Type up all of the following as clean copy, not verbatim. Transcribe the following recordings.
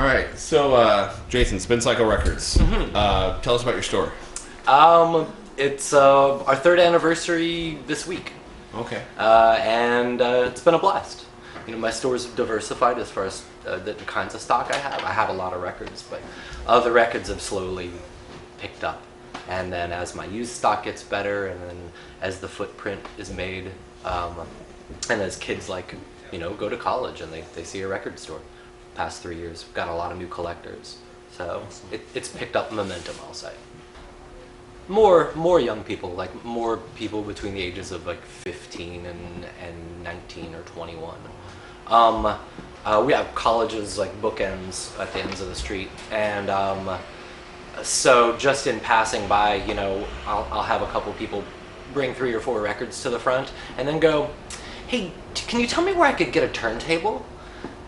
right, so Jason, Spin Cycle Records. Tell us about your store. It's our third anniversary this week, Okay. and it's been a blast. You know, my store's diversified as far as the kinds of stock I have. I have a lot of records, but other records have slowly picked up. And then as my used stock gets better, and then as the footprint is made, and as kids go to college and they see a record store. Past 3 years, we've got a lot of new collectors, so it's picked up momentum, I'll say. More young people, like more people between the ages of like 15 and 19 or 21. We have colleges like bookends at the ends of the street, and so just in passing by, you know, I'll have a couple people bring 3 or 4 records to the front, and then go, "Hey, can you tell me where I could get a turntable?"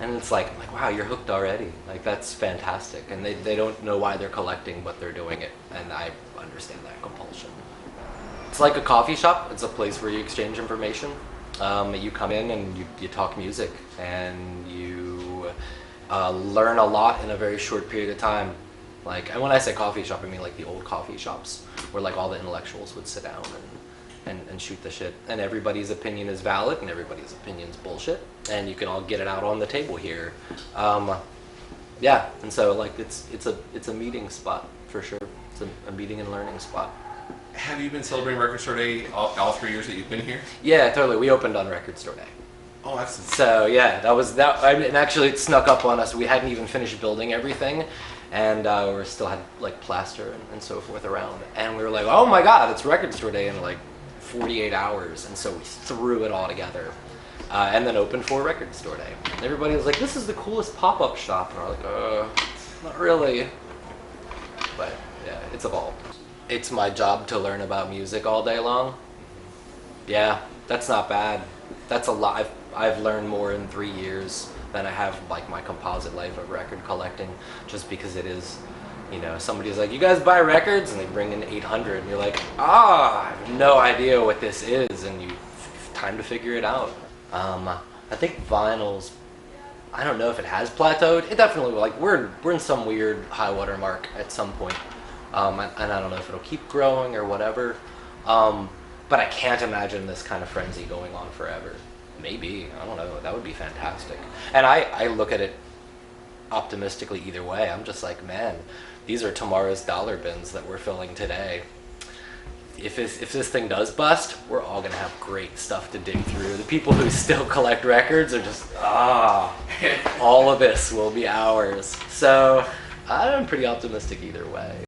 And it's like, wow, you're hooked already. Like, that's fantastic. And they don't know why they're collecting, but they're doing it. And I understand that compulsion. It's like a coffee shop. It's a place where you exchange information. You come in and you talk music, and you learn a lot in a very short period of time. Like, and when I say coffee shop, I mean like the old coffee shops where like all the intellectuals would sit down and shoot the shit, and everybody's opinion is valid and everybody's opinion's bullshit, and you can all get it out on the table here. Yeah, and so like it's a meeting spot for sure. It's a meeting and learning spot. Have you been celebrating Record Store Day all 3 years that you've been here? Yeah, totally. We opened on Record Store Day. Oh, that's so yeah. And actually, it snuck up on us. We hadn't even finished building everything, and we still had like plaster and so forth around. And we were like, oh my god, it's Record Store Day in like 48 hours, and so we threw it all together, and then opened for Record Store Day. And everybody was like, "This is the coolest pop-up shop," and we're like, not really." But yeah, it's evolved. It's my job to learn about music all day long. Yeah, that's not bad. That's a lot. I've learned more in 3 years than I have like my composite life of record collecting, just because it is. You know, somebody's like, "You guys buy records?" and they bring in 800, and you're like, I have no idea what this is, and time to figure it out. I think vinyls, I don't know if it has plateaued. It definitely, like, we're in some weird high water mark at some point, and I don't know if it'll keep growing or whatever, but I can't imagine this kind of frenzy going on forever. Maybe, I don't know, that would be fantastic. And I look at it optimistically either way. I'm just like, man, these are tomorrow's dollar bins that we're filling today. If this thing does bust, we're all gonna have great stuff to dig through. The people who still collect records are just, all of this will be ours. So I'm pretty optimistic either way.